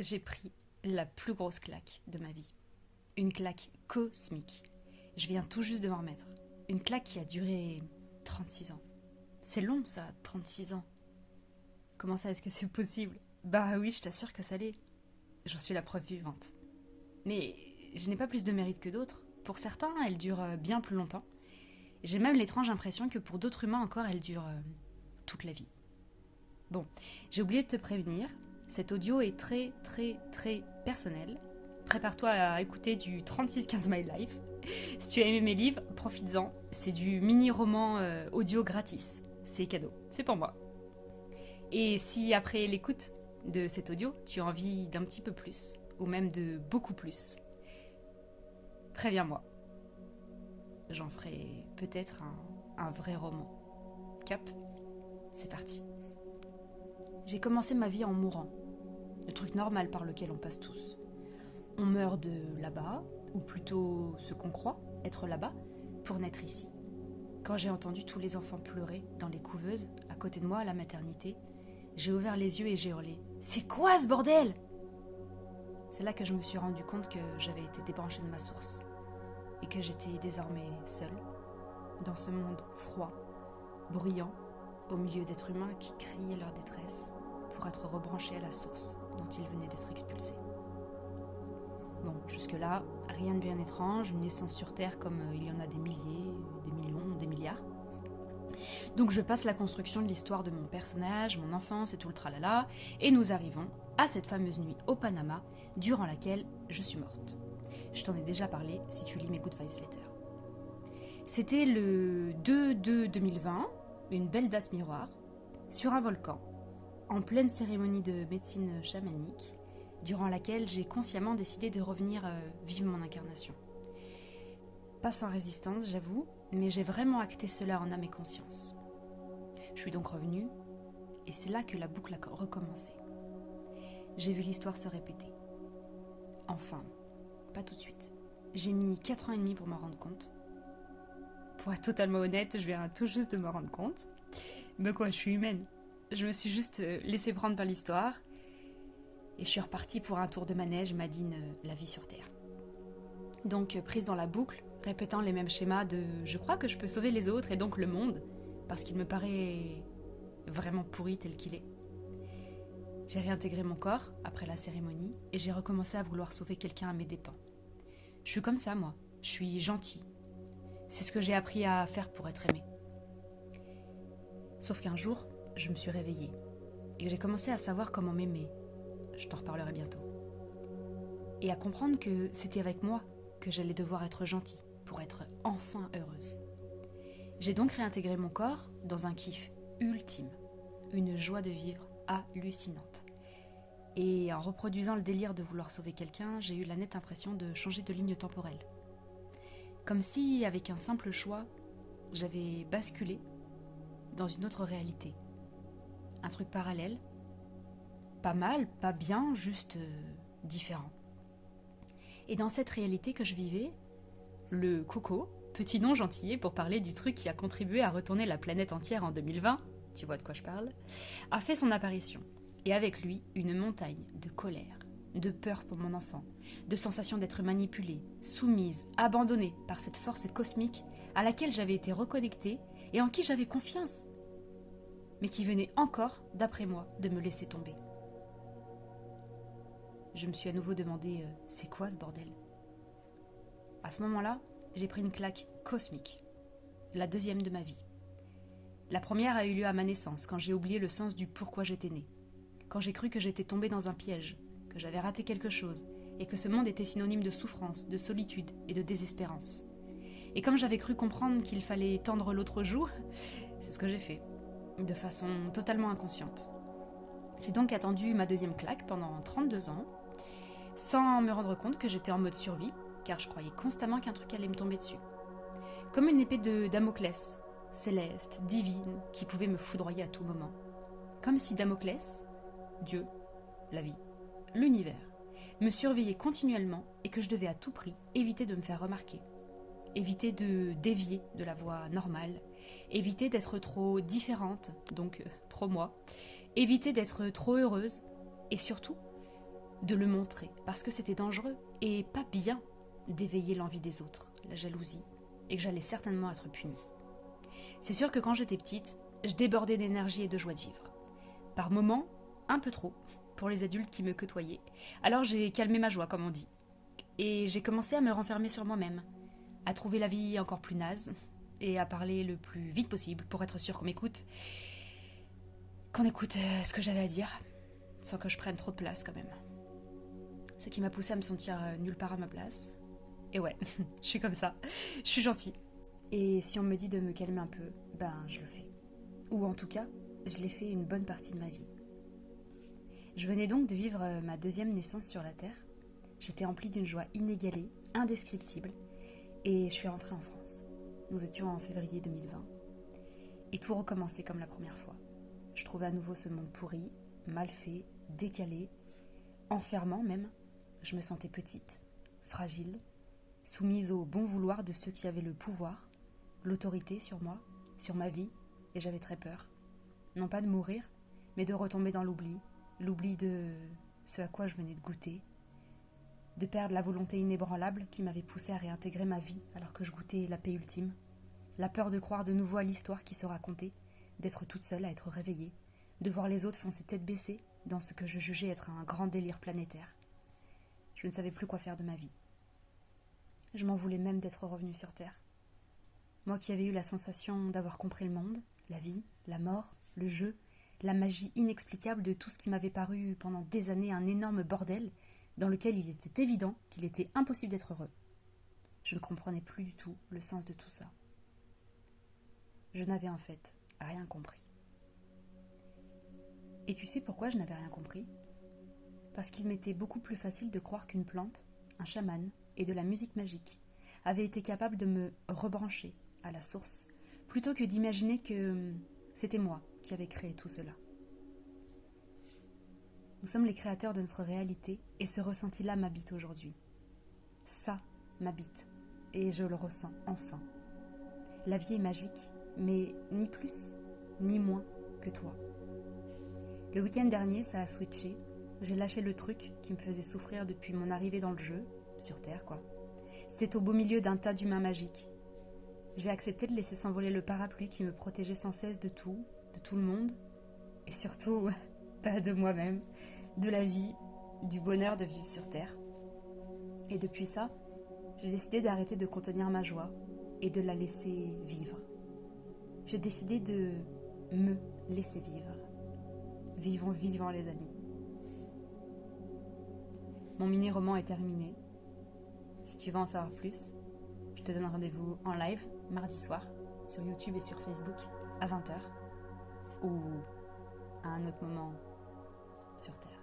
j'ai pris la plus grosse claque de ma vie. Une claque cosmique. Je viens tout juste de m'en remettre. Une claque qui a duré 36 ans. C'est long ça, 36 ans. Comment ça, est-ce que c'est possible? Bah oui, je t'assure que ça l'est. J'en suis la preuve vivante. Mais je n'ai pas plus de mérite que d'autres. Pour certains, elle dure bien plus longtemps. J'ai même l'étrange impression que pour d'autres humains encore, elle dure toute la vie. Bon, j'ai oublié de te prévenir, cet audio est très très très personnel. Prépare-toi à écouter du 3615 My Life. Si tu as aimé mes livres, profites-en. C'est du mini-roman audio gratis. C'est cadeau, c'est pour moi. Et si après l'écoute de cet audio, tu as envie d'un petit peu plus, ou même de beaucoup plus, préviens-moi. J'en ferai peut-être un vrai roman. Cap, c'est parti. J'ai commencé ma vie en mourant. Le truc normal par lequel on passe tous. On meurt de là-bas, ou plutôt ce qu'on croit être là-bas, pour naître ici. Quand j'ai entendu tous les enfants pleurer dans les couveuses, à côté de moi à la maternité, j'ai ouvert les yeux et j'ai hurlé « C'est quoi ce bordel ?» C'est là que je me suis rendu compte que j'avais été débranchée de ma source et que j'étais désormais seule, dans ce monde froid, bruyant, au milieu d'êtres humains qui criaient leur détresse pour être rebranchés à la source dont ils venaient d'être expulsés. Bon, jusque-là, rien de bien étrange, une naissance sur Terre comme il y en a des milliers, des millions, des milliards. Donc je passe la construction de l'histoire de mon personnage, mon enfance et tout le tralala, et nous arrivons à cette fameuse nuit au Panama, durant laquelle je suis morte. Je t'en ai déjà parlé si tu lis mes Good Vibes Letter. C'était le 2/2/2020, une belle date miroir, sur un volcan, en pleine cérémonie de médecine chamanique, durant laquelle j'ai consciemment décidé de revenir vivre mon incarnation. Pas sans résistance, j'avoue, mais j'ai vraiment acté cela en âme et conscience. Je suis donc revenue, et c'est là que la boucle a recommencé. J'ai vu l'histoire se répéter. Enfin, pas tout de suite. J'ai mis 4 ans et demi pour m'en rendre compte. Pour être totalement honnête, je viens tout juste de me rendre compte. Mais quoi, je suis humaine. Je me suis juste laissée prendre par l'histoire, et je suis repartie pour un tour de manège, Madine, la vie sur Terre. Donc, prise dans la boucle, répétant les mêmes schémas de « je crois que je peux sauver les autres et donc le monde », parce qu'il me paraît vraiment pourri tel qu'il est. J'ai réintégré mon corps après la cérémonie et j'ai recommencé à vouloir sauver quelqu'un à mes dépens. Je suis comme ça, moi. Je suis gentille. C'est ce que j'ai appris à faire pour être aimée. Sauf qu'un jour, je me suis réveillée et j'ai commencé à savoir comment m'aimer. Je t'en reparlerai bientôt. Et à comprendre que c'était avec moi que j'allais devoir être gentille pour être enfin heureuse. J'ai donc réintégré mon corps dans un kiff ultime, une joie de vivre hallucinante. Et en reproduisant le délire de vouloir sauver quelqu'un, j'ai eu la nette impression de changer de ligne temporelle. Comme si, avec un simple choix, j'avais basculé dans une autre réalité. Un truc parallèle, pas mal, pas bien, juste différent. Et dans cette réalité que je vivais, le Coco, petit nom gentillet pour parler du truc qui a contribué à retourner la planète entière en 2020, tu vois de quoi je parle, a fait son apparition. Et avec lui, une montagne de colère, de peur pour mon enfant, de sensation d'être manipulée, soumise, abandonnée par cette force cosmique à laquelle j'avais été reconnectée et en qui j'avais confiance, mais qui venait encore, d'après moi, de me laisser tomber. Je me suis à nouveau demandé « c'est quoi ce bordel ?» À ce moment-là, j'ai pris une claque cosmique, la deuxième de ma vie. La première a eu lieu à ma naissance, quand j'ai oublié le sens du pourquoi j'étais née, quand j'ai cru que j'étais tombée dans un piège, que j'avais raté quelque chose, et que ce monde était synonyme de souffrance, de solitude et de désespérance. Et comme j'avais cru comprendre qu'il fallait tendre l'autre joue, c'est ce que j'ai fait, de façon totalement inconsciente. J'ai donc attendu ma deuxième claque pendant 32 ans, sans me rendre compte que j'étais en mode survie, car je croyais constamment qu'un truc allait me tomber dessus. Comme une épée de Damoclès, céleste, divine, qui pouvait me foudroyer à tout moment. Comme si Damoclès, Dieu, la vie, l'univers, me surveillait continuellement et que je devais à tout prix éviter de me faire remarquer. Éviter de dévier de la voie normale, éviter d'être trop différente, donc trop moi, éviter d'être trop heureuse, et surtout, de le montrer, parce que c'était dangereux et pas bien d'éveiller l'envie des autres, la jalousie, et que j'allais certainement être punie. C'est sûr que quand j'étais petite, je débordais d'énergie et de joie de vivre. Par moments, un peu trop, pour les adultes qui me côtoyaient. Alors j'ai calmé ma joie, comme on dit. Et j'ai commencé à me renfermer sur moi-même, à trouver la vie encore plus naze, et à parler le plus vite possible pour être sûr qu'on écoute ce que j'avais à dire, sans que je prenne trop de place quand même. Ce qui m'a poussé à me sentir nulle part à ma place. Et ouais, je suis comme ça, je suis gentille. Et si on me dit de me calmer un peu, ben je le fais. Ou en tout cas, je l'ai fait une bonne partie de ma vie. Je venais donc de vivre ma deuxième naissance sur la Terre. J'étais emplie d'une joie inégalée, indescriptible, et je suis rentrée en France. Nous étions en février 2020. Et tout recommençait comme la première fois. Je trouvais à nouveau ce monde pourri, mal fait, décalé, enfermant même. Je me sentais petite, fragile, soumise au bon vouloir de ceux qui avaient le pouvoir, l'autorité sur moi, sur ma vie, et j'avais très peur. Non pas de mourir, mais de retomber dans l'oubli, l'oubli de ce à quoi je venais de goûter, de perdre la volonté inébranlable qui m'avait poussée à réintégrer ma vie alors que je goûtais la paix ultime, la peur de croire de nouveau à l'histoire qui se racontait, d'être toute seule à être réveillée, de voir les autres foncer tête baissée dans ce que je jugeais être un grand délire planétaire. Je ne savais plus quoi faire de ma vie. Je m'en voulais même d'être revenue sur Terre. Moi qui avais eu la sensation d'avoir compris le monde, la vie, la mort, le jeu, la magie inexplicable de tout ce qui m'avait paru pendant des années un énorme bordel dans lequel il était évident qu'il était impossible d'être heureux. Je ne comprenais plus du tout le sens de tout ça. Je n'avais en fait rien compris. Et tu sais pourquoi je n'avais rien compris ? Parce qu'il m'était beaucoup plus facile de croire qu'une plante, un chaman et de la musique magique avaient été capables de me rebrancher à la source, plutôt que d'imaginer que c'était moi qui avais créé tout cela. Nous sommes les créateurs de notre réalité et ce ressenti-là m'habite aujourd'hui. Ça m'habite et je le ressens enfin. La vie est magique, mais ni plus, ni moins que toi. Le week-end dernier, ça a switché. J'ai lâché le truc qui me faisait souffrir depuis mon arrivée dans le jeu, sur Terre quoi. C'est au beau milieu d'un tas d'humains magiques. J'ai accepté de laisser s'envoler le parapluie qui me protégeait sans cesse de tout le monde, et surtout, pas de moi-même, de la vie, du bonheur de vivre sur Terre. Et depuis ça, j'ai décidé d'arrêter de contenir ma joie et de la laisser vivre. J'ai décidé de me laisser vivre. Vivons vivants les amis. Mon mini-roman est terminé. Si tu veux en savoir plus, je te donne rendez-vous en live mardi soir sur YouTube et sur Facebook à 20h ou à un autre moment sur Terre.